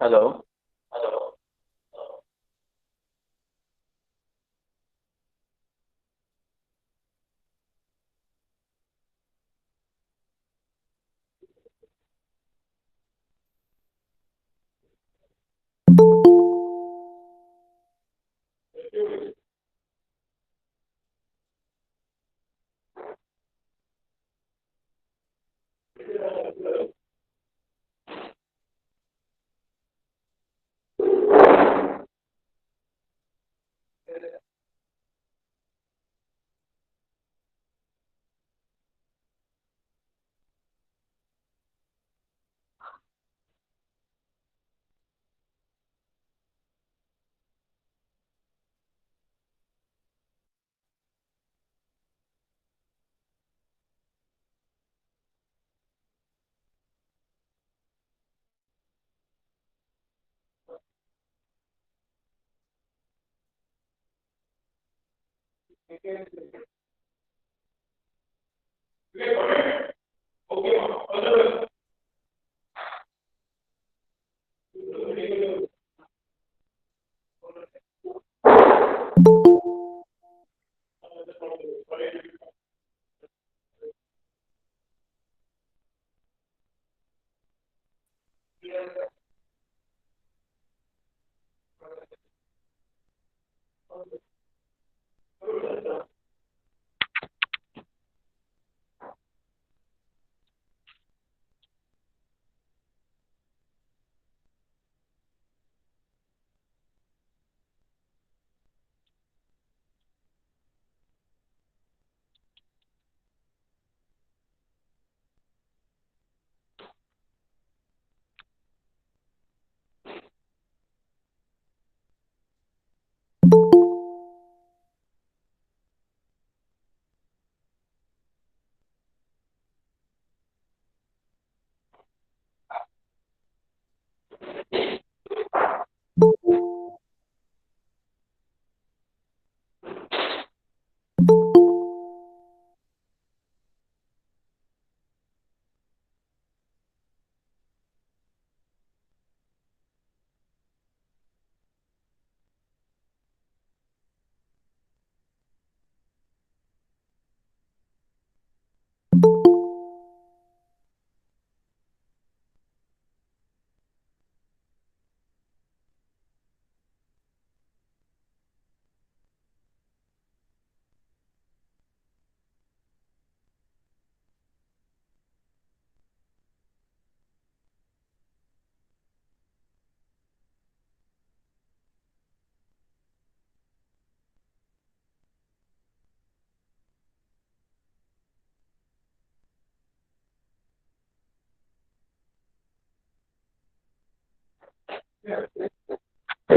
Hello.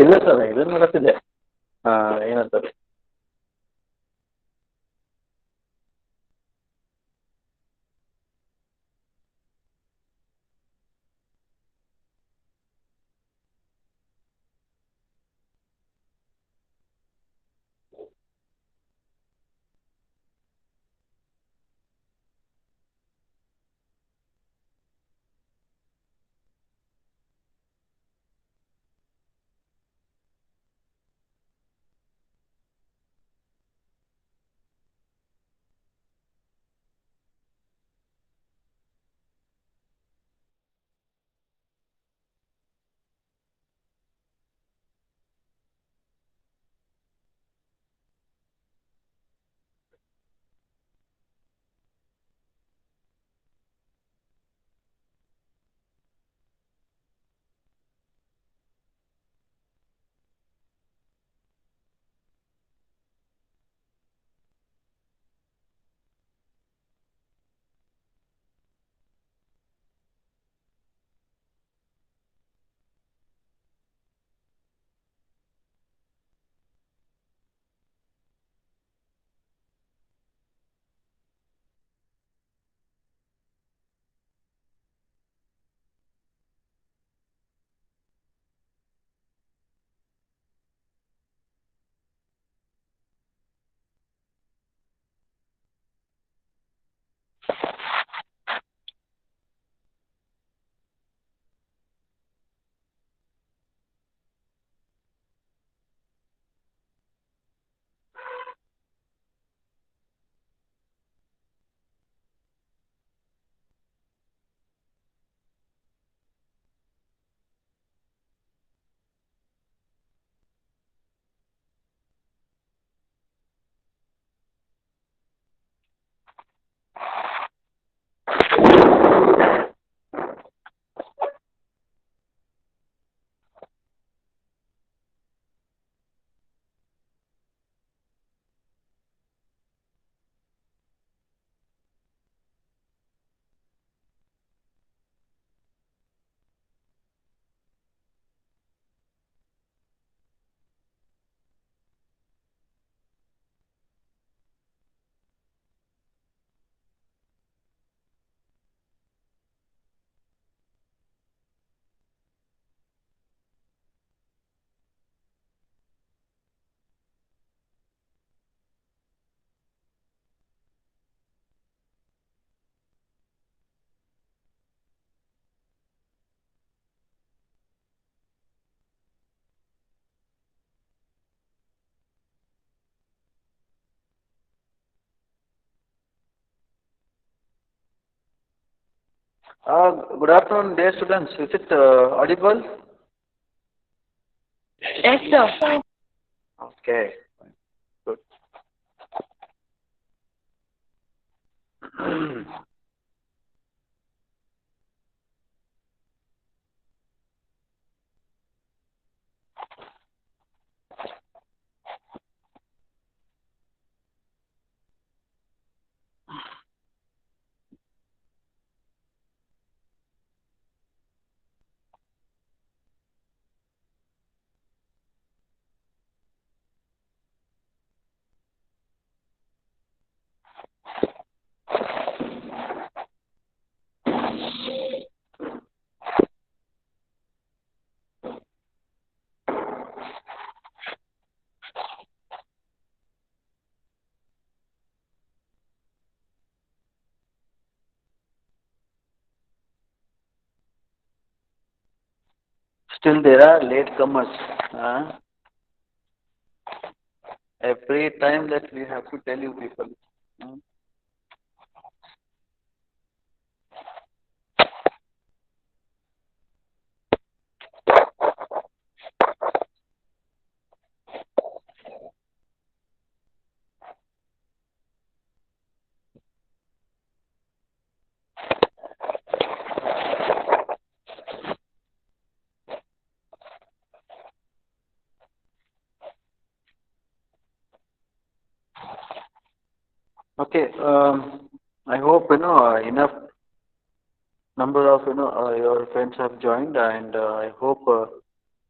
ಇಲ್ಲ sir ಇದನ್ನ ಮಾಡತ್ತಿದ್ದೆ. ಏನಂತಾರೆ. Good afternoon, dear students. Is it audible? Yes, sir. Okay, good. Still, there are latecomers. Uh, every time that we have to tell you people. Hmm. Okay. I hope enough number of your friends have joined, and I hope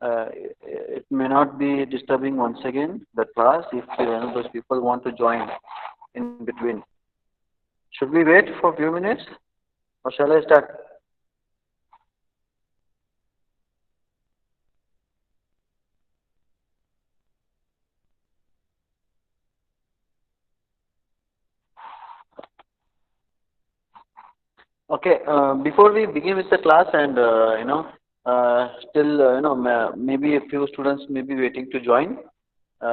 it may not be disturbing once again the class if those people want to join in between. Should we wait for a few minutes, or shall I start? Okay. Before we begin with the class, and still maybe a few students may be waiting to join.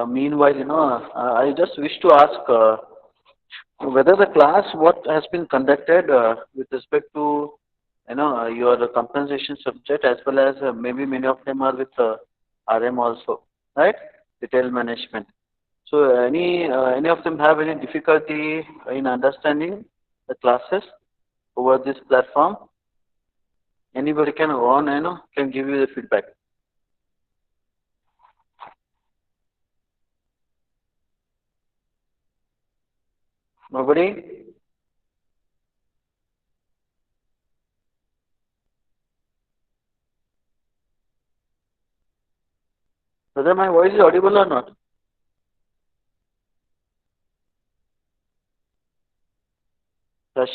Meanwhile, I just wish to ask whether the class what has been conducted with respect to your compensation subject, as well as maybe many of them are with RM also, right? Retail management. So any of them have any difficulty in understanding the classes over this platform? Anybody can go on, can give you the feedback. Nobody? Whether my voice is audible or not? Rush.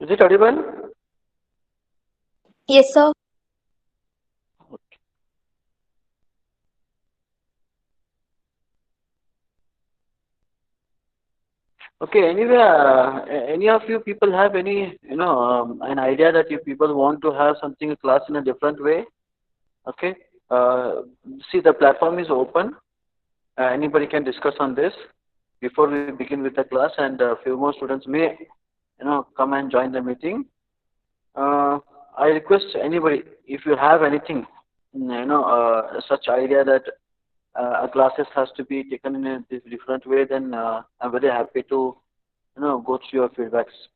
Is it audible? Yes, sir. Okay. Anyway, any of you people have any an idea that you people want to have something a class in a different way? Okay. Uh, See, the platform is open. Anybody can discuss on this before we begin with the class, and a few more students may come and join the meeting. Uh, I request anybody, if you have anything, such idea that a classes has to be taken in a different way, then I'm very happy to go through your feedbacks.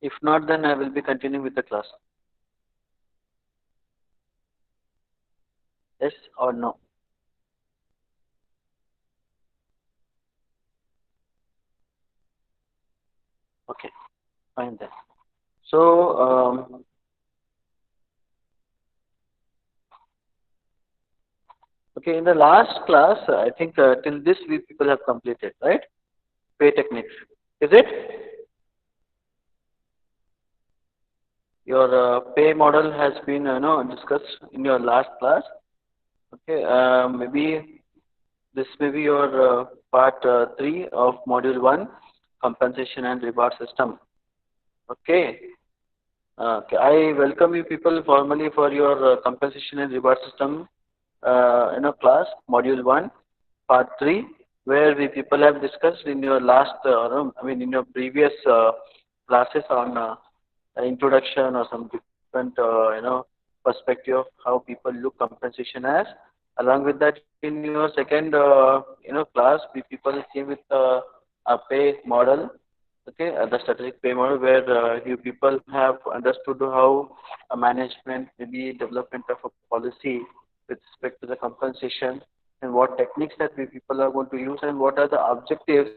If not, then I will be continuing with the class. Yes or no? Okay, fine then. So, Okay, in the last class, I think till this we people have completed, right? Pay techniques. Is it? Your pay model has been, discussed in your last class. Okay, maybe this may be your part 3 of module 1, compensation and reward system. Okay. Okay, I welcome you people formally for your compensation and reward system, class, module 1, part 3, where we people have discussed in your last, in your previous classes on introduction or some different, perspective of how people look compensation as. Along with that, in your second, class, we people came with a pay model. Okay, the strategic pay model where you people have understood how a management, maybe development of a policy with respect to the compensation and what techniques that we people are going to use and what are the objectives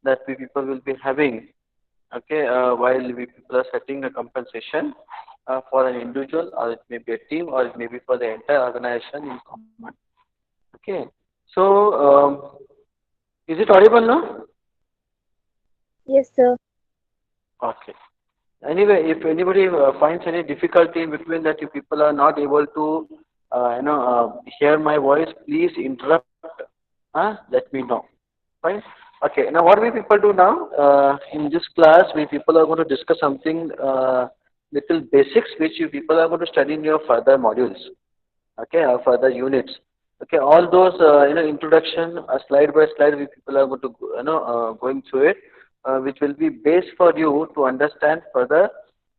that we people will be having. Okay, while we people are setting a compensation for an individual or it may be a team or it may be for the entire organization in common. Okay, so is it audible now? Yes, sir. Okay. Anyway, if anybody finds any difficulty in between that you people are not able to, hear my voice, please interrupt. Let me know. Fine. Okay. Now, what we people do now in this class, we people are going to discuss something little basics which you people are going to study in your further modules. Okay, further units. Okay, all those introduction slide by slide we people are going to going through it, which will be base for you to understand further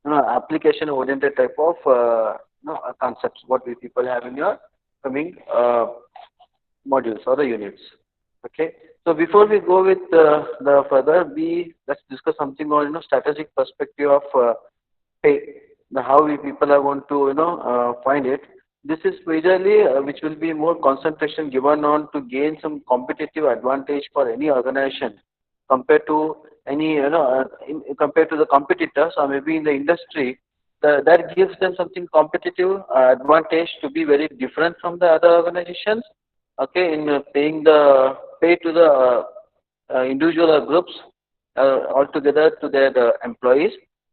application oriented type of concepts what we people have in your coming modules or the units. Okay, so before we go with the further, we let's discuss something on strategic perspective of pay, the how we people are going to find it. This is majorly which will be more concentration given on to gain some competitive advantage for any organization compared to any compared to the competitors or maybe in the industry. That gives them something competitive advantage to be very different from the other organizations. Okay, in paying the pay to the individual or groups altogether to their employees,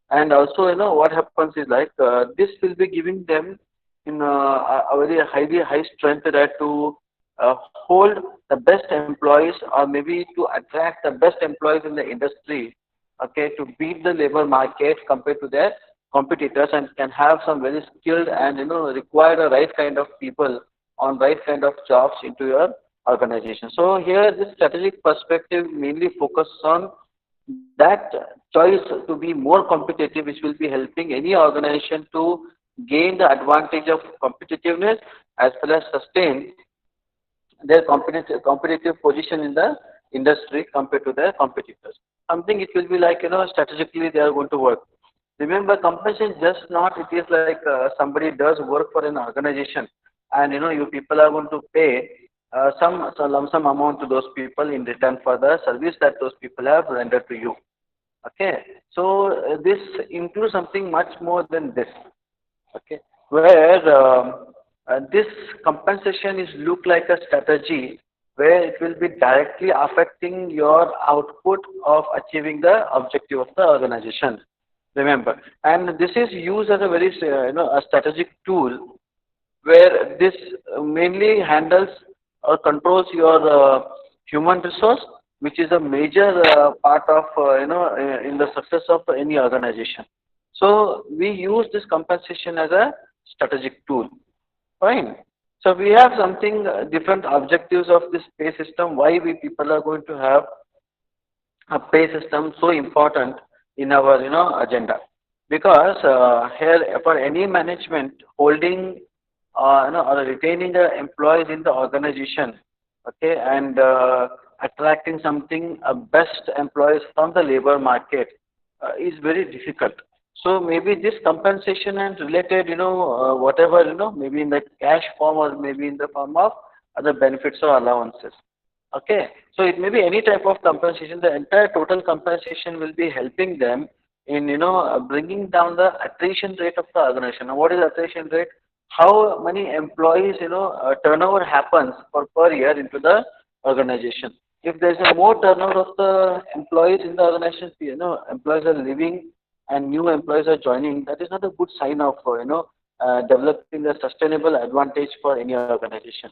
and also what happens is like this will be giving them in a very highly high strength that to hold the best employees or maybe to attract the best employees in the industry. Okay, to beat the labor market compared to their competitors and can have some very skilled and require the right kind of people on right kind of jobs into your organization. So here this strategic perspective mainly focuses on that choice to be more competitive, which will be helping any organization to gain the advantage of competitiveness as well as sustain their competitive position in the industry compared to their competitors. Something it will be like, strategically they are going to work. Remember, compensation just not, it is like somebody does work for an organization and, you people are going to pay some lump sum amount to those people in return for the service that those people have rendered to you. Okay, so this includes something much more than this. Okay, where this compensation is look like a strategy where it will be directly affecting your output of achieving the objective of the organization. Remember, and this is used as a very a strategic tool where this mainly handles or controls your human resource, which is a major part of in the success of any organization. So we use this compensation as a strategic tool. Fine. So we have something different objectives of this pay system. Why we people are going to have a pay system so important in our agenda? Because here for any management holding or retaining the employees in the organization, okay, and attracting something best employees from the labor market is very difficult. So maybe this compensation and related, whatever, maybe in the cash form or maybe in the form of other benefits or allowances. Okay, so it may be any type of compensation. The entire total compensation will be helping them in bringing down the attrition rate of the organization. Now, what is attrition rate? how many employees, turnover happens per year into the organization. If there's a more turnover of the employees in the organization, employees are leaving and new employees are joining, that is not a good sign of, developing a sustainable advantage for any organization.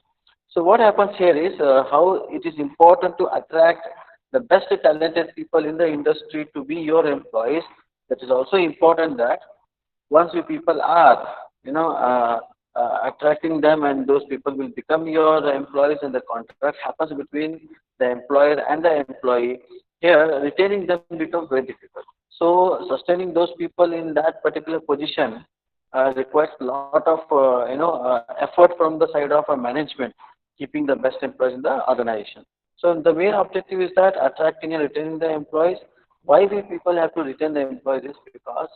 So what happens here is how it is important to attract the best talented people in the industry to be your employees. That is also important that once you people are, attracting them, and those people will become your employees, and the contract happens between the employer and the employee. Here, retaining them becomes very difficult. So, sustaining those people in that particular position requires a lot of, effort from the side of a management, keeping the best employees in the organization. So, the main objective is that attracting and retaining the employees. Why we people have to retain the employees is because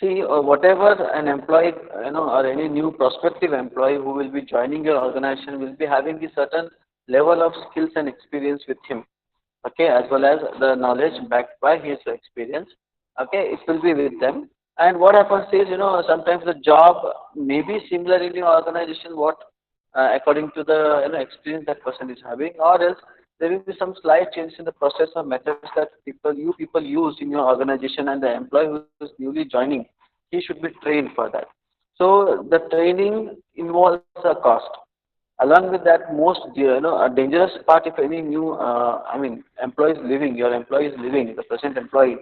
see, whatever an employee, or any new prospective employee who will be joining your organization will be having a certain level of skills and experience with him, okay, as well as the knowledge backed by his experience, okay, it will be with them. And what happens is, sometimes the job may be similar in your organization, what according to the experience that person is having, or else there will be some slight change in the process or methods that people use in your organization, and the employee who is newly joining, he should be trained for that. So the training involves a cost. Along with that, most a dangerous part if any new employees leaving, your employee is leaving, the present employee,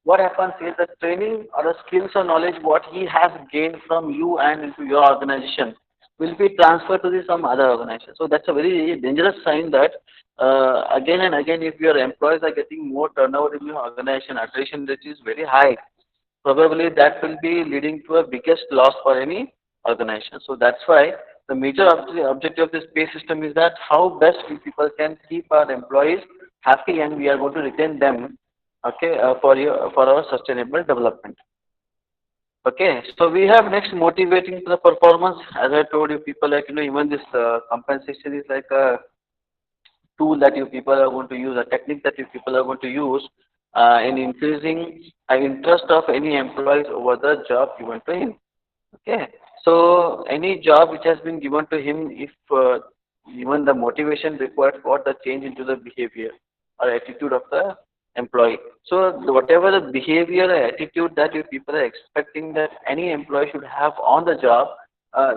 what happens is the training or the skills or knowledge what he has gained from you and into your organization will be transferred to the some other organization. So that's a very dangerous sign that again and again, if your employees are getting more turnover in your organization, attrition rate is very high, probably that will be leading to a biggest loss for any organization. So that's why the major objective of this pay system is that how best we people can keep our employees happy, and we are going to retain them, okay, for our sustainable development. Okay, so we have next motivating the performance. As I told you, people like even this compensation is like a tool that you people are going to use, a technique that you people are going to use in increasing interest of any employees over the job given to him. Okay, so any job which has been given to him, if even the motivation required for the change into the behavior or attitude of the employee. So whatever the behavior or attitude that you people are expecting that any employee should have on the job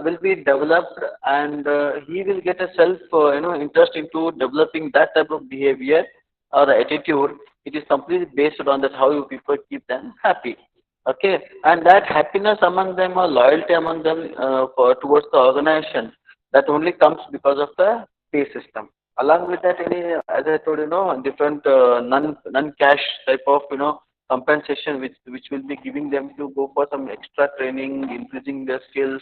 will be developed, and he will get a self interest into developing that type of behavior or attitude. It is completely based on that how you people keep them happy. Okay, and that happiness among them or loyalty among them towards the organization, that only comes because of the pay system. Along with that, any as I told different non cash type of compensation which will be giving them to go for some extra training, increasing their skills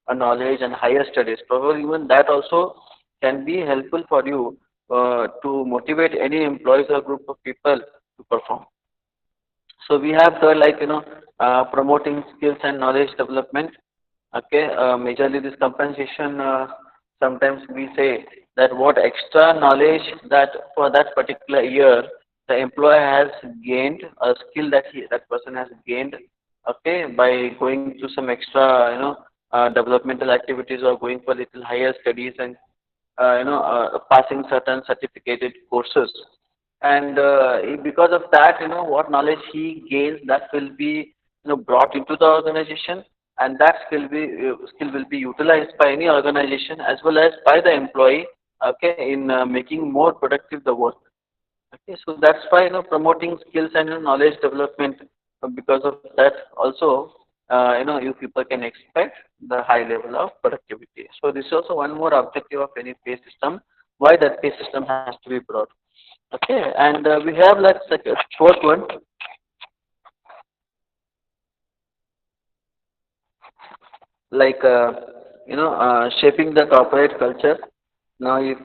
and knowledge and higher studies. Probably even that also can be helpful for you to motivate any employees or group of people to perform. So we have the like promoting skills and knowledge development. Okay, majorly this compensation. Sometimes we say that what extra knowledge that for that particular year the employee has gained, a skill that that person has gained. Okay, by going to some extra developmental activities or going for little higher studies, and passing certain certificated courses, and because of that, what knowledge he gains, that will be brought into the organization, and that skill will be utilized by any organization as well as by the employee, okay, in making more productive the work. Okay, so that's why promoting skills and knowledge development. Because of that, also you people can expect the high level of productivity. So this is also one more objective of any pay system. Why that pay system has to be brought. Okay, and we have like a fourth one, like shaping the corporate culture. Now, if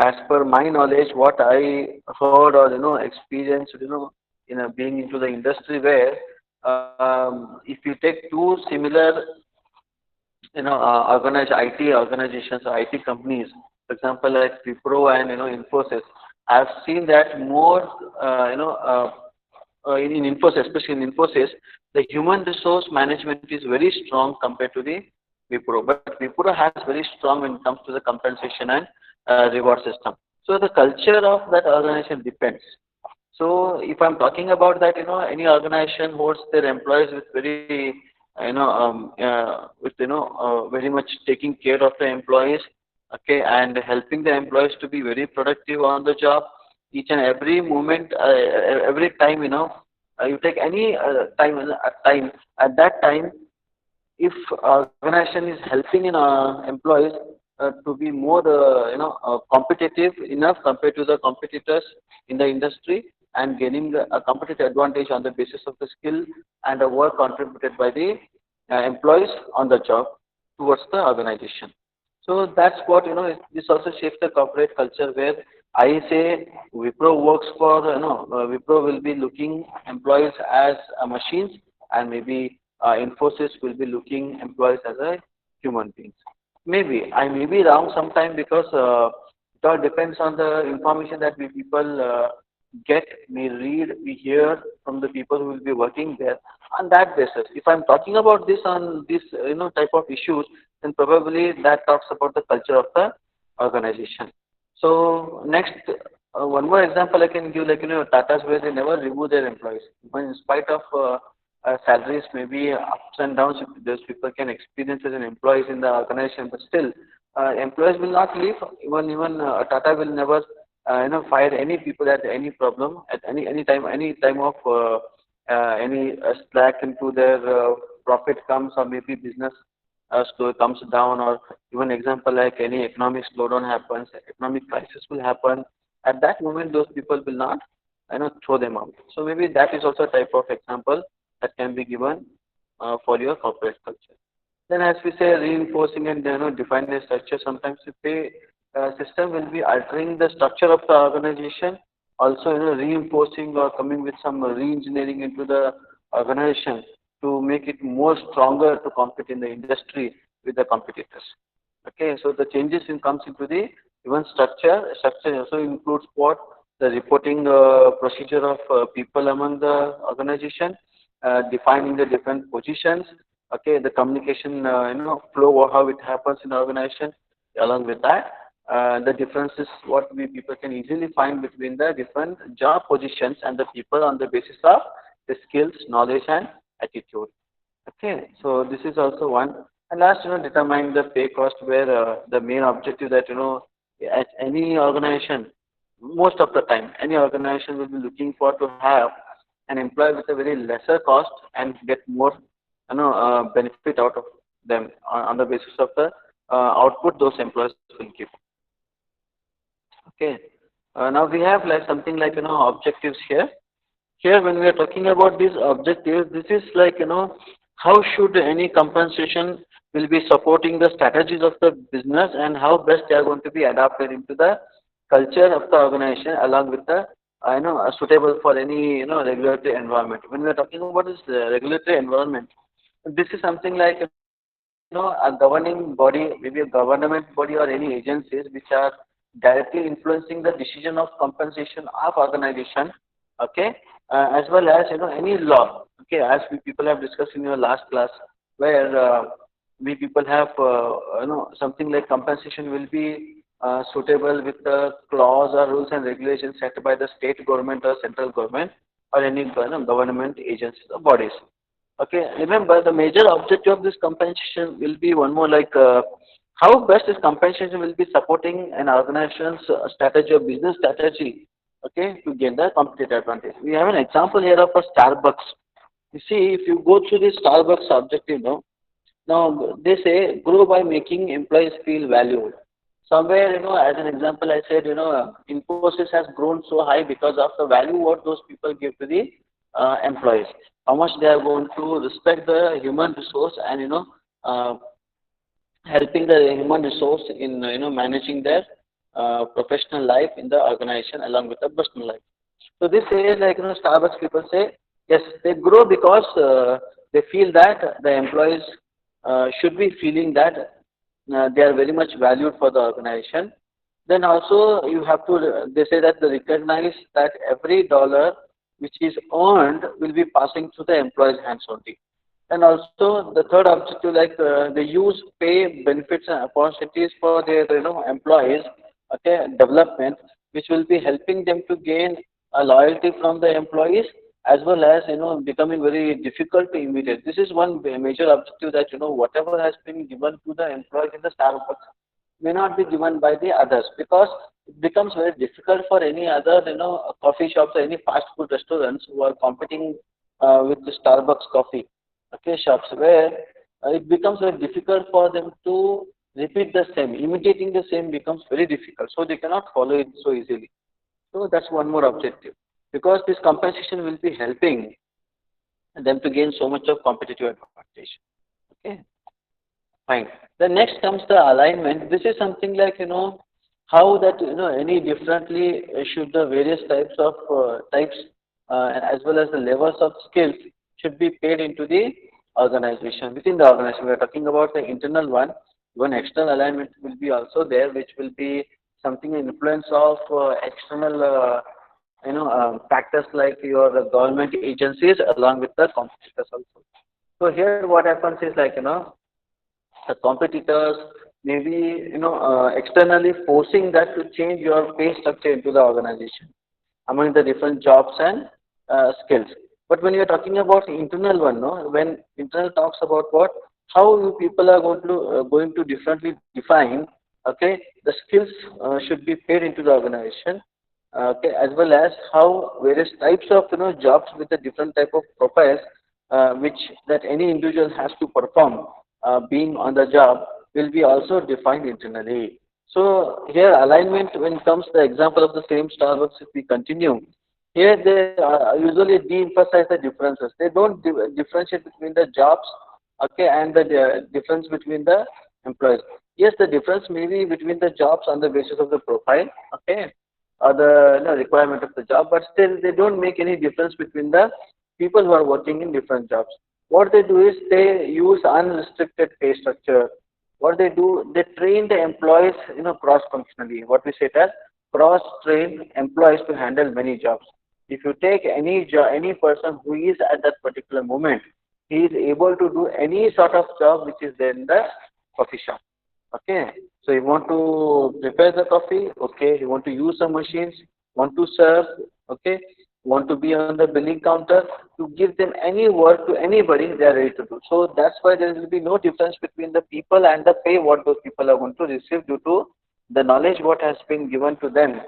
as per my knowledge, what I heard or experienced, in being into the industry, where if you take two similar organized IT organizations or IT companies, for example, like Wipro and Infosys, I've seen that more in Infosys, especially in Infosys, the human resource management is very strong compared to the Wipro. But Wipro has very strong when it comes to the compensation and reward system. So the culture of that organization depends. So if I'm talking about that, any organization holds their employees with very, with very much taking care of the employees, okay, and helping the employees to be very productive on the job. Each and every moment, every time, you take any time at that time, if organization is helping in employees to be more competitive enough compared to the competitors in the industry and gaining a competitive advantage on the basis of the skill and the work contributed by the employees on the job towards the organization. So that's what, this also shapes the corporate culture where I say Wipro works for, Wipro will be looking employees as machines, and maybe Infosys will be looking employees as a human beings. Maybe I may be wrong sometime because it all depends on the information that we people get, we read, we hear from the people who will be working there. On that basis, if I'm talking about this on this type of issues, then probably that talks about the culture of the organization. So next, one more example I can give, like Tata's where they never remove their employees, even in spite of salaries, maybe ups and downs. Those people can experience as an employees in the organization, but still, employees will not leave. Even Tata will never, fire any people at any problem at any time of any slack into their profit comes, or maybe business slow comes down, or even example like any economic slowdown happens, economic crisis will happen. At that moment, those people will not, throw them out. So maybe that is also a type of example that can be given for your corporate culture. Then, as we say, reinforcing and define the structure. Sometimes the pay system will be altering the structure of the organization. Also, reinforcing or coming with some re-engineering into the organization to make it more stronger to compete in the industry with the competitors. Okay, so the changes in comes into the even structure. Structure also includes what the reporting procedure of people among the organization, defining the different positions. Okay, the communication flow, how it happens in the organization. Along with that, the differences what we people can easily find between the different job positions and the people on the basis of the skills, knowledge, and attitude. Okay, so this is also one. And last, determine the pay cost, where the main objective that at any organization, most of the time, any organization will be looking for to have an employee with a very lesser cost and get more, benefit out of them on the basis of the output those employees will give. Okay. Now we have like something like objectives here. Here, when we are talking about these objectives, this is like, how should any compensation will be supporting the strategies of the business, and how best they are going to be adapted into the culture of the organization along with the, suitable for any, regulatory environment. When we are talking about this regulatory environment, this is something like, a governing body, maybe a government body or any agencies which are directly influencing the decision of compensation of organization, okay, as well as any law, okay, as we people have discussed in your last class, where we people have something like compensation will be suitable with the clause or rules and regulations set by the state government or central government or any government agencies or bodies. Okay, remember the major objective of this compensation will be one more like how best this compensation will be supporting an organization's strategy or business strategy, okay, to gain the competitive advantage. We have an example here of a Starbucks. You see, if you go through this Starbucks objective, now they say grow by making employees feel valued. Somewhere, as an example, I said, Infosys has grown so high because of the value what those people give to the employees. How much they are going to respect the human resource and uh, helping the human resource in managing their professional life in the organization along with the personal life. So this is like Starbucks people say yes, they grow because they feel that the employees should be feeling that they are very much valued for the organization. Then also you have to they say that they recognize that every dollar which is earned will be passing through the employee's hands only. And also the third objective, like they use pay benefits and opportunities for their employees, okay, development, which will be helping them to gain a loyalty from the employees, as well as becoming very difficult to imitate. This is one major objective, that whatever has been given to the employees in the Starbucks may not be given by the others, because it becomes very difficult for any other coffee shops or any fast food restaurants who are competing with the Starbucks coffee, okay, shops, where it becomes very difficult for them to repeat the same. Imitating the same becomes very difficult, so they cannot follow it so easily. So that's one more objective, because this compensation will be helping them to gain so much of competitive advantage. Okay. Fine. The next comes the alignment. This is something like, how that, any differently should the various types as well as the levels of skills should be paid into the organization. Within the organization, we are talking about the internal one. One external alignment will be also there, which will be something influence of external, factors like your government agencies along with the competitors also. So here what happens is like, the competitors maybe externally forcing that to change your pay structure into the organization among the different jobs and skills. But when you're talking about internal one, no, when internal talks about what, how you people are going to differently define, okay, the skills should be paid into the organization, okay, as well as how various types of jobs with the different type of profiles which that any individual has to perform being on the job will be also defined internally. So here alignment, when it comes to the example of the same Starbucks, if we continue, here they usually de-emphasize the differences. They don't differentiate between the jobs, okay, and the difference between the employees. Yes, the difference may be between the jobs on the basis of the profile, okay, or the requirement of the job, but still they don't make any difference between the people who are working in different jobs. What they do is they use unrestricted pay structure. What they do, they train the employees, cross-functionally. What we say as cross-train employees to handle many jobs. If you take any person who is at that particular moment, he is able to do any sort of job which is there in the coffee shop. Okay. So you want to prepare the coffee, okay. You want to use some machines, want to serve, okay. Want to be on the billing counter, to give them any work to anybody, they are ready to do. So that's why there will be no difference between the people and the pay what those people are going to receive, due to the knowledge what has been given to them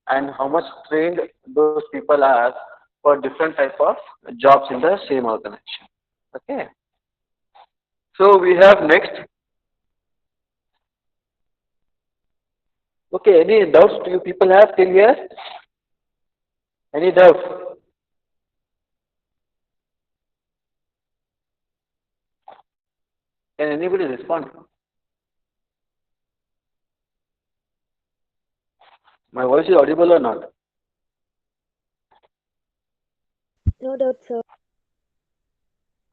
and how much trained those people are for different type of jobs in the same organization. Okay. So we have next. Okay, any doubts do you people have till here? Any doubts? Can anybody respond? My voice is audible or not? No doubt, sir.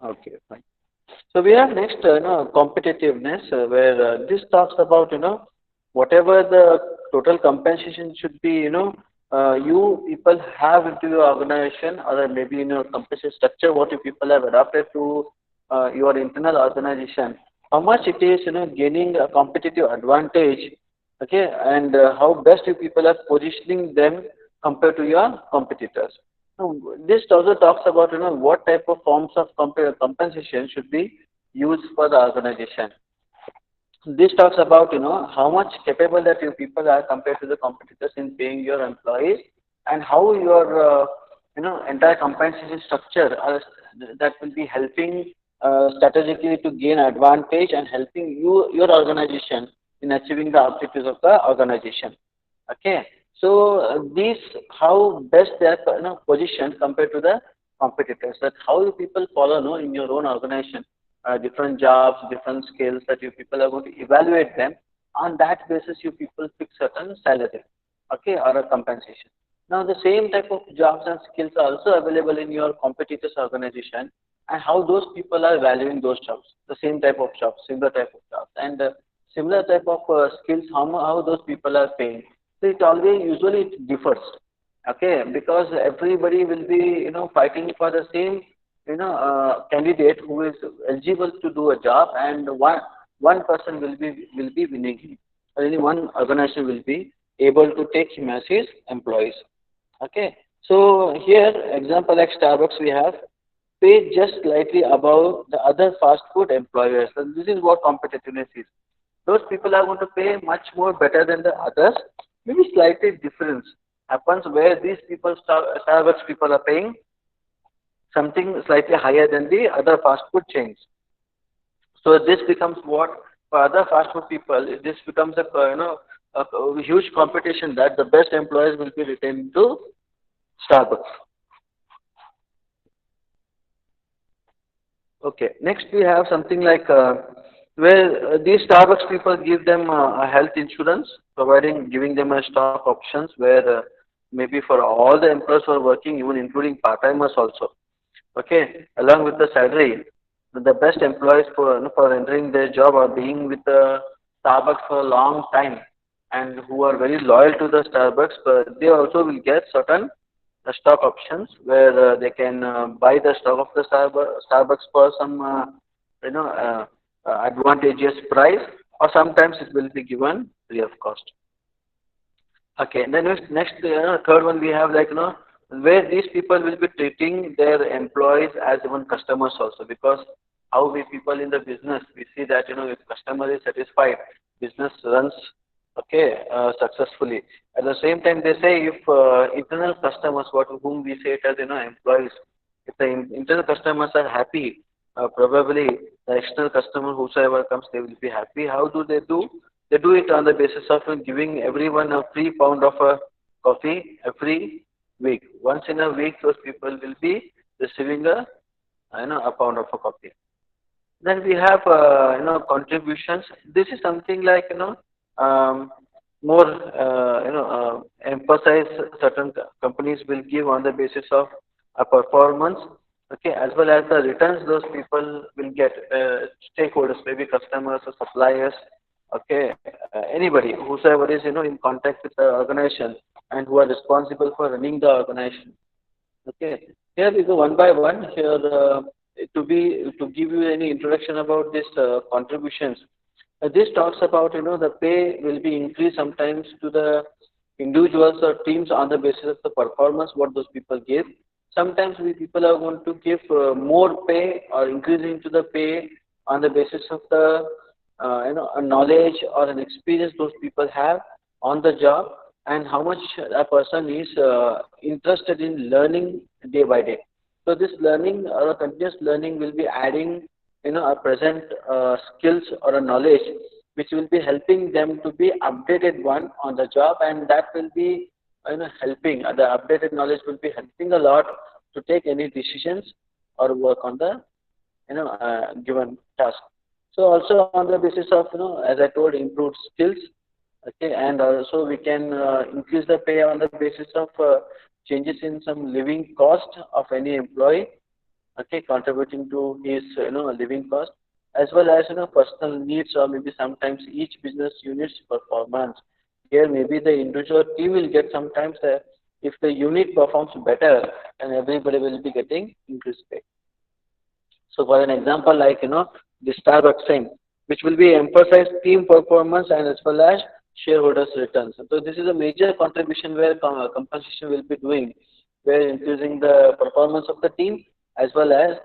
Okay, fine. So we have next, competitiveness, where this talks about, whatever the total compensation should be, you people have into your organization, or maybe in your compensation structure, what you people have adapted to your internal organization, how much it is, gaining a competitive advantage, okay, and how best you people are positioning them compared to your competitors. Now, this also talks about, what type of forms of compensation should be used for the organization. This talks about, how much capable that you people are compared to the competitors in paying your employees, and how your, entire compensation structure that will be helping strategically to gain advantage and helping your organization in achieving the objectives of the organization. Okay. So these how best they are positioned compared to the competitors. That how you people follow in your own organization different jobs, different skills, that you people are going to evaluate them. On that basis, you people fix certain salary, okay, or a compensation. Now the same type of jobs and skills are also available in your competitors organization, and how those people are valuing those jobs, the same type of jobs, similar type of jobs, and similar type of skills, how those people are paying. So it always usually it differs. Okay, because everybody will be fighting for the same candidate who is eligible to do a job, and one person will be winning him, or only one organization will be able to take him as his employees. Okay, so here example like Starbucks we have pay just slightly above the other fast food employers. And this is what competitiveness is. Those people are going to pay much more better than the others. Maybe slightly difference happens where these people, Starbucks people are paying something slightly higher than the other fast food chains. So this becomes what for other fast food people, this becomes a huge competition that the best employees will be retained to Starbucks. Okay. Next, we have something like where these Starbucks people give them a health insurance, giving them a stock options where maybe for all the employees who are working, even including part-timers also. Okay, along with the salary, the best employees for entering their job or being with the Starbucks for a long time and who are very loyal to the Starbucks, but they also will get certain stock options where they can buy the stock of the Starbucks for some advantageous price, or sometimes it will be given free of cost. Okay, and then third one we have like where these people will be treating their employees as even customers also, because how we people in the business we see that if customer is satisfied, business runs okay successfully. At the same time, they say if internal customers, what whom we say it as employees, if the internal customers are happy, probably the external customer whosoever comes they will be happy. How do they do? They do it on the basis of giving everyone a free pound of coffee every week. Once in a week, those people will be receiving a pound of a coffee. Then we have contributions. This is something like more emphasize certain companies will give on the basis of a performance. Okay, as well as the returns those people will get, stakeholders, maybe customers or suppliers. Okay, anybody whosoever is in contact with the organization and who are responsible for running the organization. Okay. Here we go one by one. Here, to give you any introduction about this contributions. This talks about the pay will be increased sometimes to the individuals or teams on the basis of the performance what those people give. Sometimes we people are going to give more pay or increasing to the pay on the basis of the a knowledge or an experience those people have on the job, and how much a person is interested in learning day by day. So this learning or a continuous learning will be adding a present skills or a knowledge which will be helping them to be updated one on the job, and that will be helping the updated knowledge will be helping a lot to take any decisions or work on the given task. So also on the basis of as I told, improved skills. Okay, and also we can increase the pay on the basis of changes in some living cost of any employee. Okay, contributing to his living cost, as well as personal needs, or maybe sometimes each business unit's performance. Here maybe the individual team will get sometimes if the unit performs better, and everybody will be getting increased pay. So for an example, like the Starbucks thing, which will be emphasize team performance and as well as shareholders' returns. So this is a major contribution where compensation will be doing, where increasing the performance of the team as well as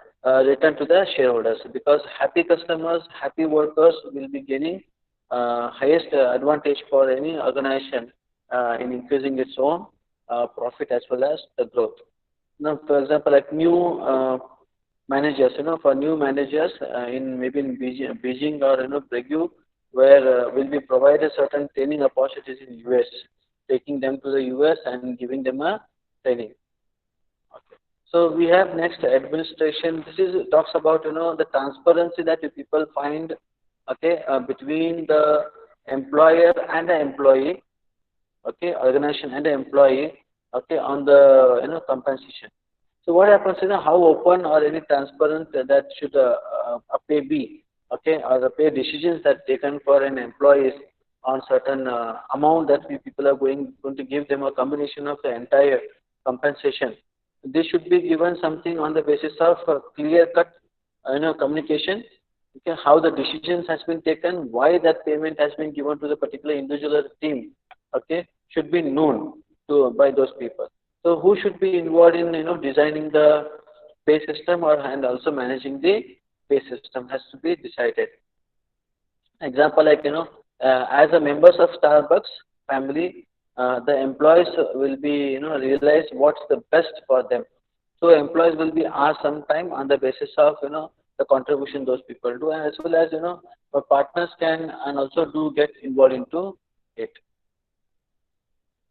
return to the shareholders. Because happy customers, happy workers will be gaining highest advantage for any organization in increasing its own profit as well as the growth. Now, for example, like new managers, for new managers in maybe in Beijing or Prague, where will be provided certain training opportunities in US, taking them to the US and giving them a training. Okay. So we have next administration. This is talks about the transparency that you people find, okay, between the employer and the employee, okay, organization and the employee, okay, on the compensation. So what happens, how open or any transparent that should a pay be, okay, or the pay decisions that taken for an employees. on certain amount that we people are going to give them a combination of the entire compensation. This should be given something on the basis of clear cut communication. Okay, how the decisions has been taken, why that payment has been given to the particular individual or team. Okay, should be known to by those people. So who should be involved in designing the pay system or and also managing the pay system has to be decided. Example like as a members of Starbucks family, the employees will be realize what's the best for them. So employees will be asked sometime on the basis of the contribution those people do, and as well as our partners can and also do get involved into it.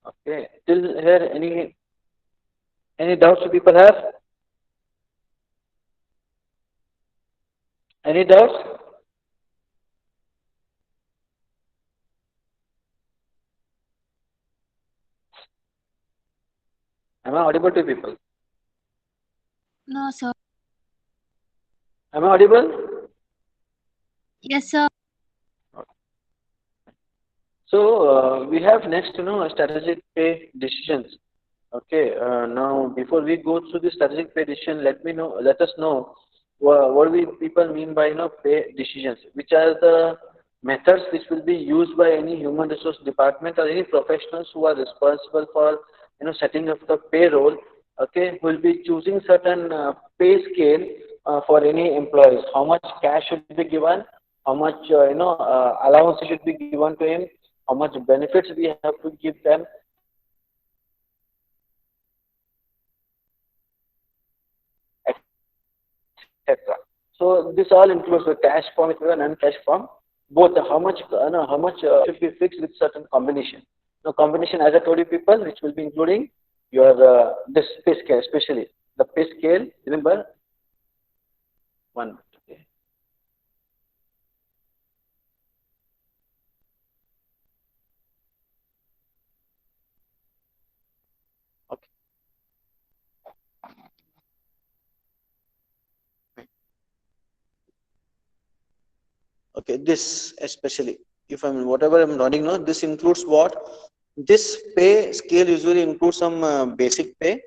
Okay, till here any doubts people have? Any doubts? Am I audible to people? No, sir. Am I audible? Yes, sir. So we have next, strategic pay decisions. Okay. Now, before we go through the strategic pay decision, let us know what we people mean by pay decisions. Which are the methods which will be used by any human resource department or any professionals who are responsible for setting up the payroll. Okay, who will be choosing certain pay scale for any employees. How much cash should be given? How much allowance should be given to him? How much benefits we have to give them, etc. So this all includes the cash form if you are going to pay to them, etc. So this all includes the cash form if you are non-cash form. Both how much should be fixed with certain combination. Now combination, as I told you, people, which will be including your this pay scale, especially the pay scale. Remember one. Okay. Okay. Okay, this especially, if I'm whatever I'm running now, this includes what? This pay scale usually includes some basic pay,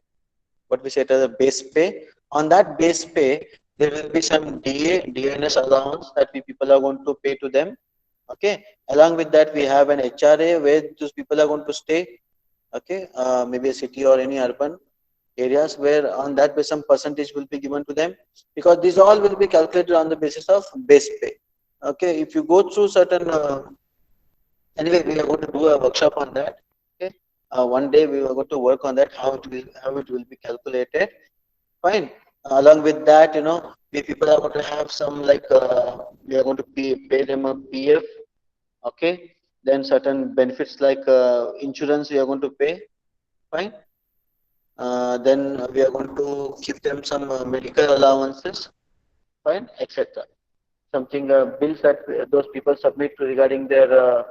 what we said as a base pay. On that base pay, there will be some DNS allowance that we people are going to pay to them. Okay, along with that, we have an HRA where those people are going to stay. Okay, maybe a city or any urban areas where on that basis some percentage will be given to them, because these all will be calculated on the basis of base pay. Okay, if you go through certain anyway, we are going to do a workshop on that. Okay, one day we are going to work on that, how it will be calculated. Fine. Along with that, we people are going to have some like we are going to pay them a PF. Okay, then certain benefits like insurance we are going to pay. Fine. Then we are going to give them some medical allowances. Fine, etc. Something bills that those people submit regarding their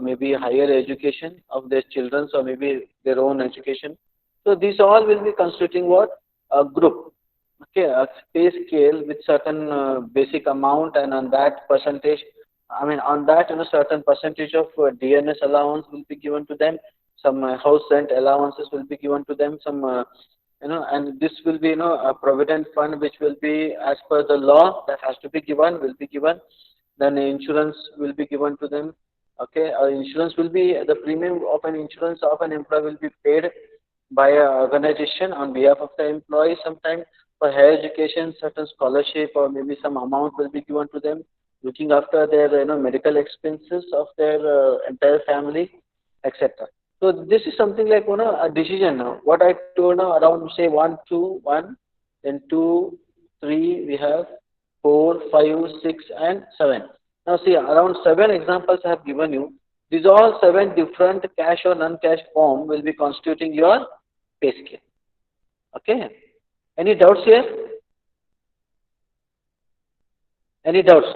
maybe higher education of their children or maybe their own education. So these all will be constituting what? A group. Okay, a pay scale with certain basic amount, and on that percentage, I mean on that certain percentage of DNS allowance will be given to them. Some house rent allowances will be given to them. Some and this will be a provident fund which will be as per the law that has to be given, will be given. Then insurance will be given to them. Okay, insurance will be the premium of an insurance of an employee will be paid by a organization on behalf of the employee. Sometimes for higher education, certain scholarship or maybe some amount will be given to them, looking after their medical expenses of their entire family, etc. So this is something like a decision now. What I told now, around say one, two, one, then two, three, we have four, five, six, and seven. Now see, around seven examples I have given you. These all seven different cash or non-cash form will be constituting your pay scale. Okay. Any doubts here? Any doubts?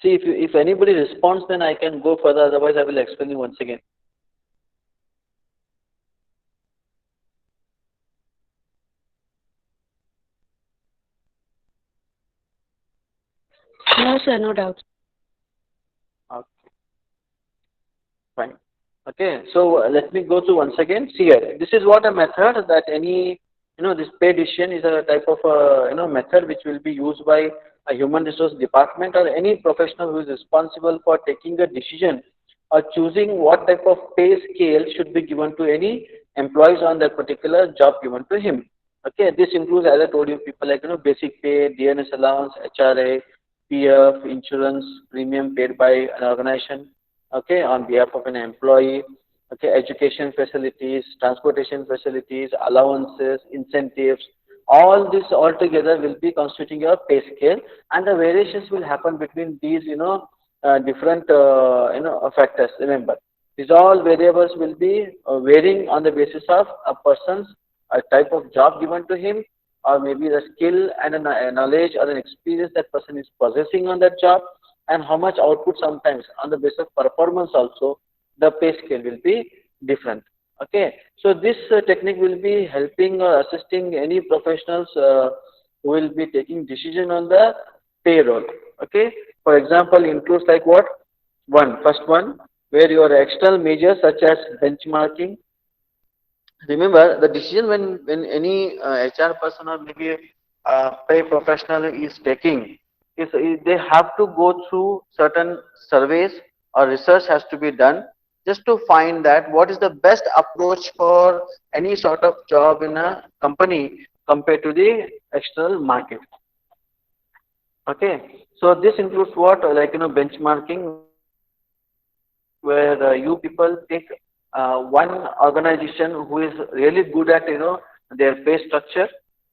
See, if anybody responds, then I can go further. Otherwise, I will explain you once again. No, sir, no doubt. Okay, fine. Okay, so let me go through once again. See here, this is what a method that any, this pay decision is a type of method which will be used by a human resource department or any professional who is responsible for taking a decision or choosing what type of pay scale should be given to any employees on that particular job given to him. Okay, this includes, as I told you, people like basic pay, DNS allowance, HRA, PF, insurance premium paid by an organization, okay, on behalf of an employee, okay, education facilities, transportation facilities, allowances, incentives, all this altogether will be constituting your pay scale, and the variations will happen between these, different, factors. Remember, these all variables will be varying on the basis of a person's a type of job given to him, or maybe the skill and a knowledge or an experience that person is possessing on that job, and how much output. Sometimes on the basis of performance also the pay scale will be different. Okay, so this technique will be helping or assisting any professionals who will be taking decision on the payroll. Okay, for example, includes like what, first one, where your external measures such as benchmarking. Remember, the decision when any HR person or maybe pay professional is taking is they have to go through certain surveys or research has to be done just to find that what is the best approach for any sort of job in a company compared to the external market. Okay, so this includes what, like benchmarking, where you people take one organization who is really good at their pay structure,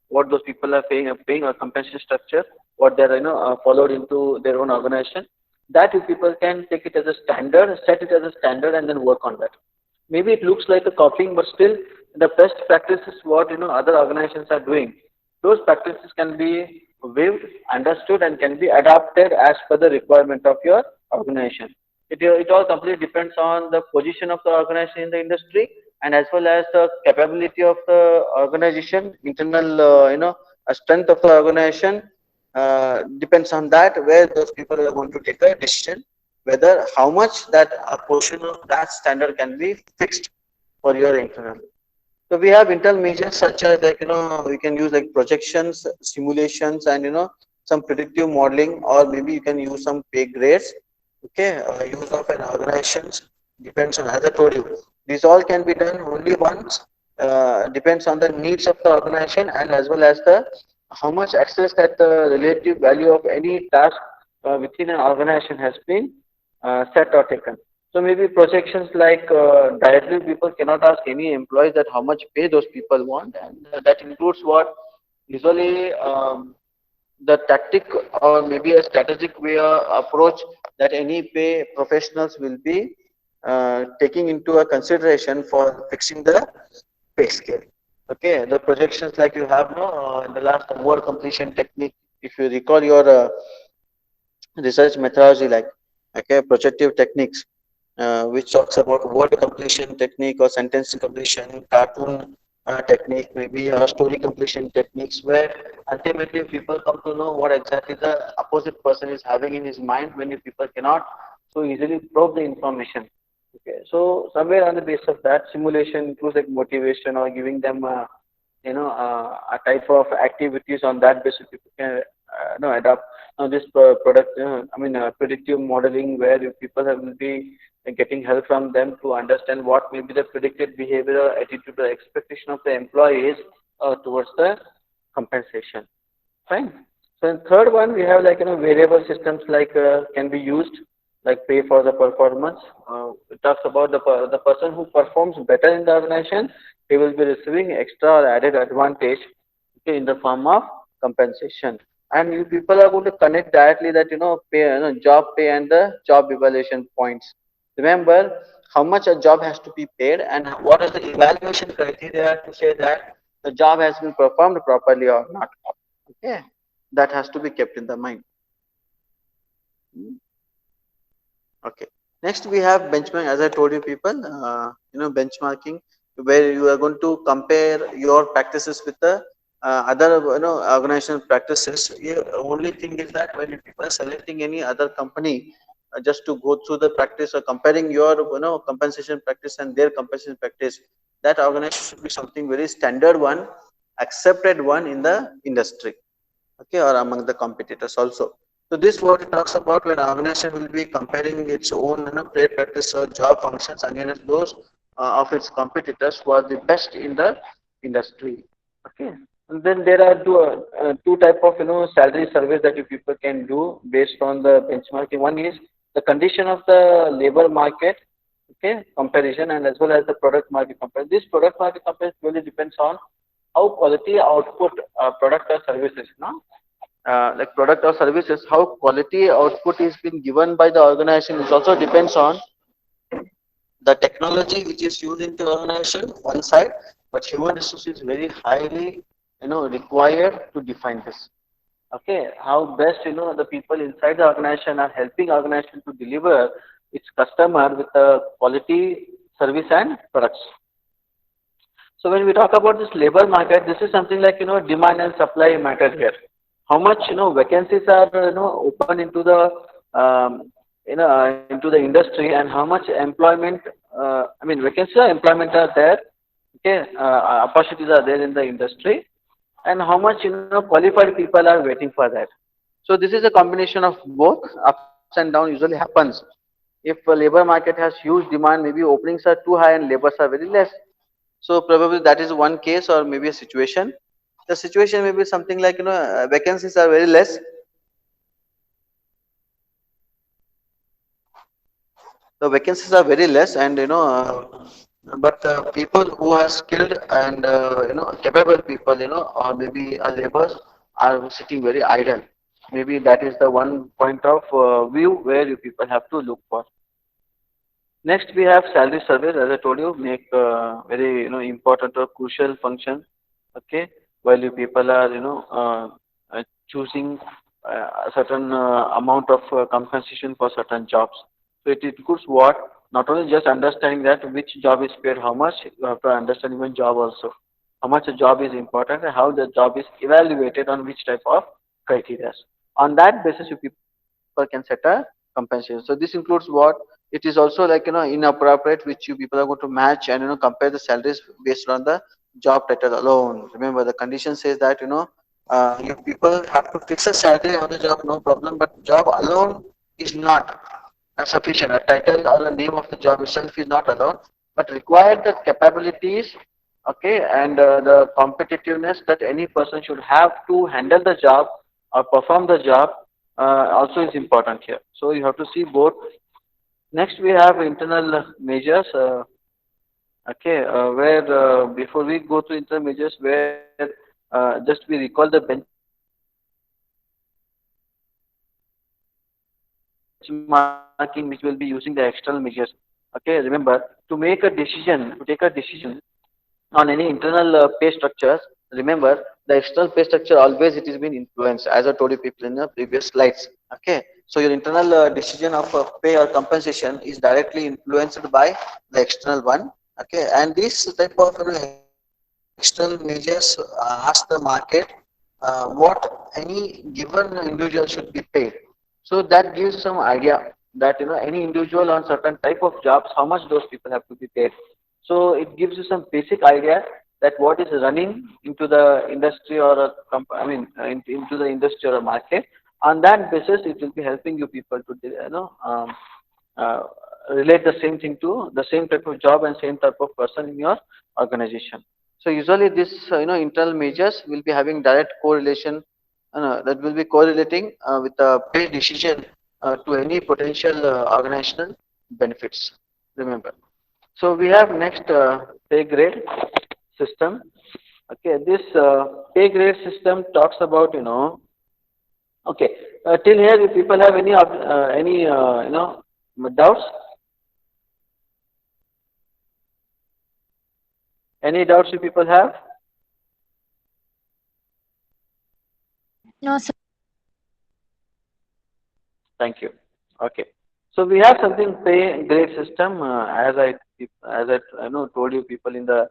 what those people are paying or compensation structure, what they're followed into their own organization. That you people can take it as a standard, set it as a standard, and then work on that. Maybe it looks like a copying, but still the best practices what other organizations are doing. Those practices can be viewed, understood, and can be adapted as per the requirement of your organization. It all completely depends on the position of the organization in the industry, and as well as the capability of the organization, internal strength of the organization. Depends on that where those people are going to take a decision whether how much that a portion of that standard can be fixed for your internal. So we have internal measures such as like we can use like projections, simulations, and some predictive modeling, or maybe you can use some pay grades. Okay, use of an organizations depends on, as I told you. These all can be done only once. Depends on the needs of the organization, and as well as the how much access that the relative value of any task within an organization has been set or taken. So maybe projections like directly people cannot ask any employees that how much pay those people want, and that includes what usually the tactic or maybe a strategic way approach that any pay professionals will be taking into a consideration for fixing the pay scale. Okay, the projections like you have no in the last word completion technique. If you recall your research methodology, like okay, projective techniques, which talks about word completion technique or sentence completion, cartoon technique, maybe story completion techniques, where ultimately people come to know what exactly the opposite person is having in his mind when you people cannot so easily probe the information. Okay, so somewhere on the basis of that, simulation includes like motivation or giving them a type of activities on that basis people can adapt. Now this product, predictive modeling, where if people will be getting help from them to understand what may be the predicted behavior or attitude or expectation of the employees towards the compensation. Fine. So in third one, we have like variable systems like can be used like pay for the performance. It talks about the person who performs better in the organization, he will be receiving extra or added advantage, okay, in the form of compensation. And you people are going to connect directly that pay, job pay and the job evaluation points. Remember how much a job has to be paid and what is the evaluation criteria to say that the job has been performed properly or not. Okay, that has to be kept in the mind. Okay. Next we have benchmark. As I told you, people, benchmarking, where you are going to compare your practices with the other organizational practices. Yeah, only thing is that when people are selecting any other company just to go through the practice or comparing your compensation practice and their compensation practice, that organization should be something very standard one, accepted one in the industry, okay, or among the competitors also. So this what it talks about when organization will be comparing its own trade practice or job functions against those of its competitors who are the best in the industry. Okay. And then there are two type of salary surveys that you people can do based on the benchmarking. One is the condition of the labor market, okay, comparison, and as well as the product market comparison. This product market comparison really depends on how quality output product or services, no? Like product or services, how quality output is being given by the organization. It also depends on the technology which is used in the organization one side, but human resource is very highly required to define this. Okay, how best the people inside the organization are helping organization to deliver its customer with a quality service and products. So when we talk about this labor market, this is something like demand and supply matter here. How much vacancies are open into the into the industry, and how much employment I mean vacancies or employment are there. Okay, opportunities are there in the industry, and how much qualified people are waiting for that. So this is a combination of both. Ups and down usually happens. If a labor market has huge demand, maybe openings are too high and labors are very less. So probably that is one case or maybe a situation. The situation may be something like vacancies are very less. The vacancies are very less, and but people who are skilled and capable people, or maybe laborers are sitting very idle. Maybe that is the one point of view where you people have to look for. Next, we have salary surveys. As I told you, make very important or crucial function. Okay, while you people are choosing a certain amount of compensation for certain jobs. So it includes what, not only just understanding that which job is paid how much, you have to understand even job also. How much a job is important and how the job is evaluated on which type of criteria. On that basis, you people can set a compensation. So this includes what, it is also like inappropriate which you people are going to match and compare the salaries based on the job title alone. Remember the condition says that you people have to fix a salary on the job, no problem, but job alone is not sufficient. A title or a name of the job itself is not alone, but required the capabilities, okay, and the competitiveness that any person should have to handle the job or perform the job also is important here. So you have to see both. Next, we have internal measures. Okay, where before we go to internal measures, where just we recall the benchmarking which will be using the external measures. Okay, remember to make a decision, to take a decision on any internal pay structures. Remember, the external pay structure always it is been influenced, as I told you people in the previous slides. Okay, so your internal decision of pay or compensation is directly influenced by the external one. Okay, and this type of external measures ask the market what any given individual should be paid. So that gives some idea that any individual on certain type of jobs, how much those people have to be paid. So it gives you some basic idea that what is running into the industry or into the industry or a market. On that basis, it will be helping you people to uh, relate the same thing to the same type of job and same type of person in your organization. So usually this internal measures will be having direct correlation, that will be correlating with the pay decision to any potential organizational benefits. Remember. So we have next pay grade system. Okay, this pay grade system talks about okay. Till here, if people have any doubts? Any doubts you people have? No, sir. Thank you. Okay. So we have something pay grade system as I told you people in the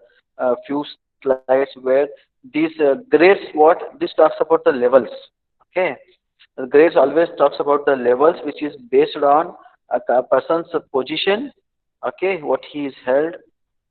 few slides where these grades, what this talks about the levels. Okay, the grades always talks about the levels, which is based on a person's position. Okay, what he is held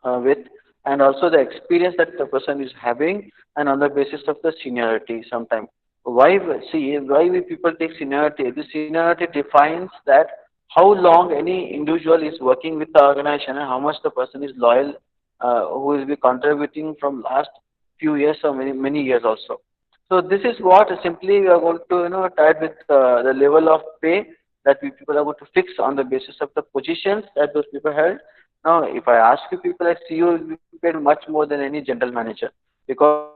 with, and also the experience that the person is having, and on the basis of the seniority. Sometimes why we people take seniority? The seniority defines that how long any individual is working with the organization and how much the person is loyal, who will be contributing from last few years or many years also. So this is what simply we are going to tied with the level of pay that we people are going to fix on the basis of the positions that those people held. Now, if I ask you, people like CEO will be paid much more than any general manager, because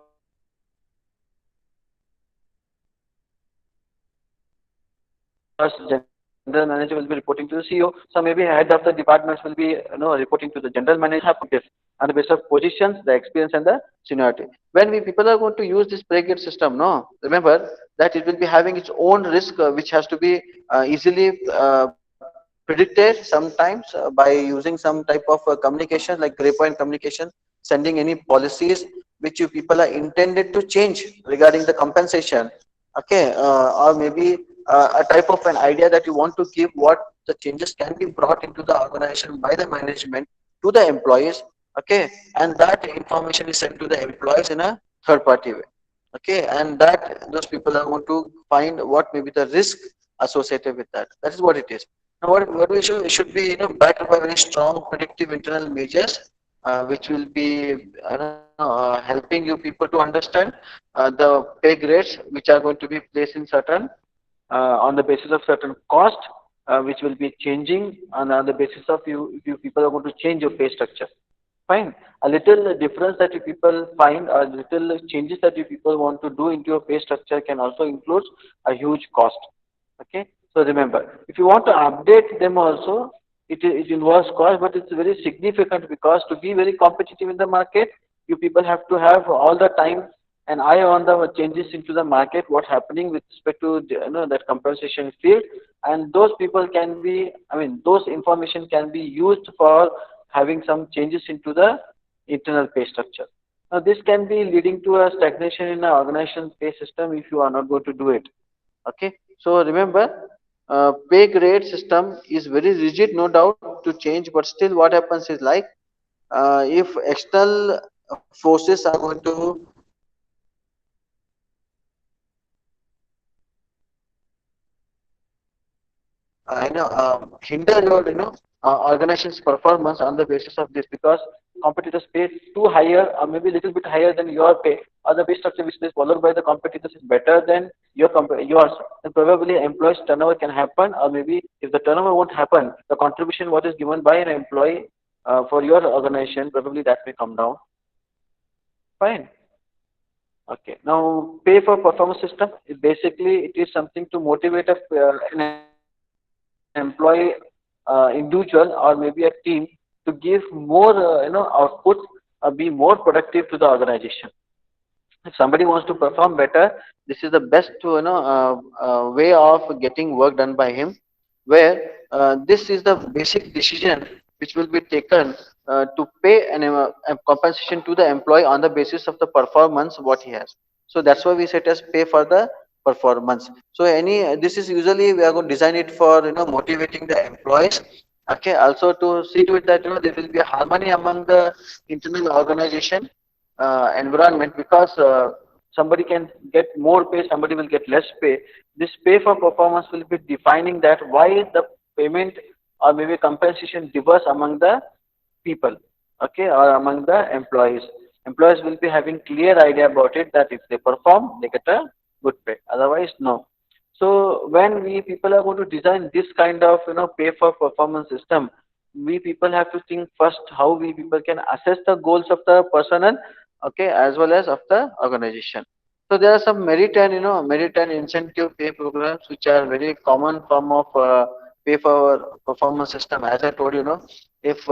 general manager will be reporting to the CEO. Some maybe head of the departments will be reporting to the general manager. Some maybe head of the departments will be reporting to the general manager. This on the basis of positions, the experience, and the seniority. When we people are going to use this pay grade system, no, remember that it will be having its own risk, which has to be easily predicted sometimes by using some type of communication like grapevine communication, sending any policies which you people are intended to change regarding the compensation. Okay, or maybe a type of an idea that you want to give what the changes can be brought into the organization by the management to the employees. Okay, and that information is sent to the employees in a third party way. Okay, and that those people are going to find what may be the risk associated with that. That is what it is. Now, what we should be backed by very strong predictive internal measures, which will be helping you people to understand the pay grades which are going to be placed in certain on the basis of certain cost, which will be changing, and on the basis of you people are going to change your pay structure. Fine. A little difference that you people find, or little changes that you people want to do into your pay structure can also include a huge cost. Okay. So remember, if you want to update them also, it involves cost, but it's very significant, because to be very competitive in the market, you people have to have all the time an eye on the changes into the market, what's happening with respect to that compensation field, and those people can be, I mean, those information can be used for having some changes into the internal pay structure. Now, this can be leading to a stagnation in an organization pay system if you are not going to do it. Okay, so remember, pay grade system is very rigid, no doubt, to change, but still what happens is like, if external forces are going to hinder your organization's performance on the basis of this, because competitors pay too higher, or maybe a little bit higher than your pay, or the pay structure which is followed by the competitors is better than yours, then probably employees turnover can happen, or maybe if the turnover won't happen, the contribution what is given by an employee for your organization, probably that may come down. Fine. Okay. Now, pay for performance system, basically it is something to motivate an employee, individual, or maybe a team to give more, output, be more productive to the organization. If somebody wants to perform better, this is the best to, way of getting work done by him, where this is the basic decision which will be taken to pay a compensation to the employee on the basis of the performance what he has. So that's why we set as pay for the performance. So any this is usually we are going to design it for motivating the employees. Okay, also to see to it that there will be a harmony among the internal organization environment, because somebody can get more pay, somebody will get less pay. This pay for performance will be defining that why the payment or maybe compensation differs among the people, okay, or among the employees. Employees will be having clear idea about it, that if they perform, they get a good pay. Otherwise, no. So when we people are going to design this kind of pay for performance system, we people have to think first how we people can assess the goals of the personnel, okay, as well as of the organization. So there are some merit and incentive pay programs which are very common form of pay for performance system. As I told if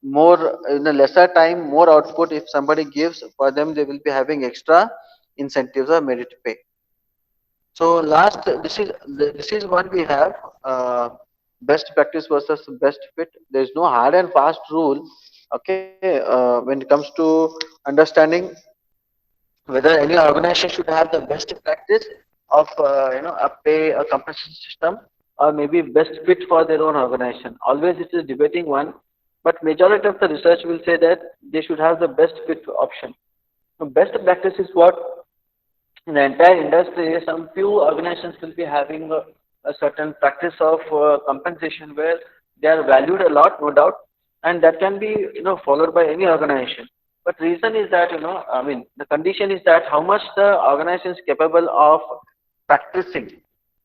more in a lesser time, more output, if somebody gives for them, they will be having extra incentives or merit pay. So last, this is what we have. Best practice versus best fit. There is no hard and fast rule, Okay, when it comes to understanding whether any organization should have the best practice of a pay a compensation system or maybe best fit for their own organization. Always it is debating one, but majority of the research will say that they should have the best fit option. So best practice is what in the entire industry, some few organizations will be having a certain practice of compensation where they are valued a lot, no doubt, and that can be followed by any organization. But reason is that I mean the condition is that how much the organization is capable of practicing.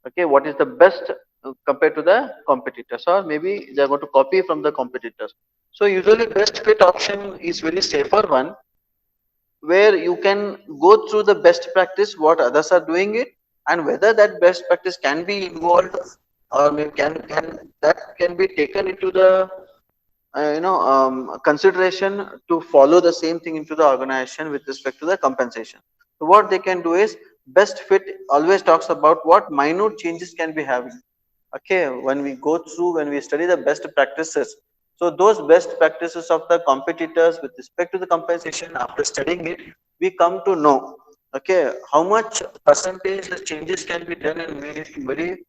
Okay, what is the best compared to the competitors, or maybe they are going to copy from the competitors. So usually best fit option is very safer one where you can go through the best practice what others are doing it and whether that best practice can be involved or maybe can that can be taken into the consideration to follow the same thing into the organization with respect to the compensation. So what they can do is best fit always talks about what minute changes can be having. Okay, when we go through, when we study the best practices, so those best practices of the competitors with respect to the compensation, after studying it, we come to know, okay, how much percentage the changes can be done and very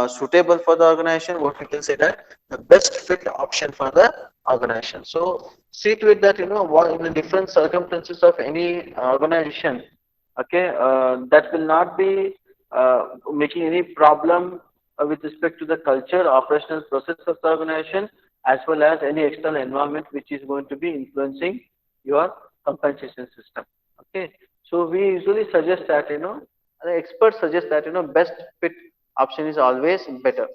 suitable for the organization. What we can say that the best fit option for the organization. So see to it that what in the different circumstances of any organization, okay, that will not be making any problem with respect to the culture, operational process of the organization, as well as any external environment which is going to be influencing your compensation system. Okay, so we usually suggest that the experts suggest that best fit option is always better.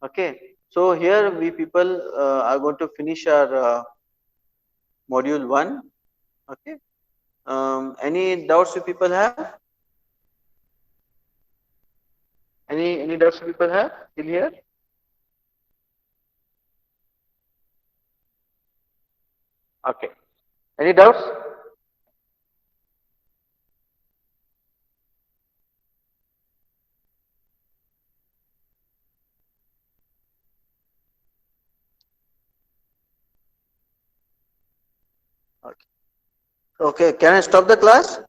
Okay, so here we people are going to finish our module one. Okay, any doubts you people have? Any doubts you people have till here? Okay, any doubts? Okay. Okay, can I stop the class?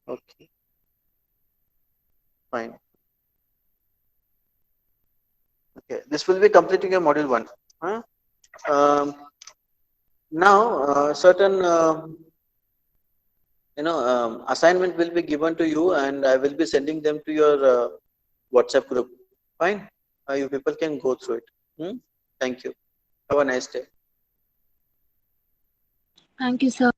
Okay, fine. Okay, this will be completing your module one. Huh? Um, now, certain assignment will be given to you, and I will be sending them to your WhatsApp group. Fine, you people can go through it. Hmm? Thank you. Have a nice day. Thank you, sir.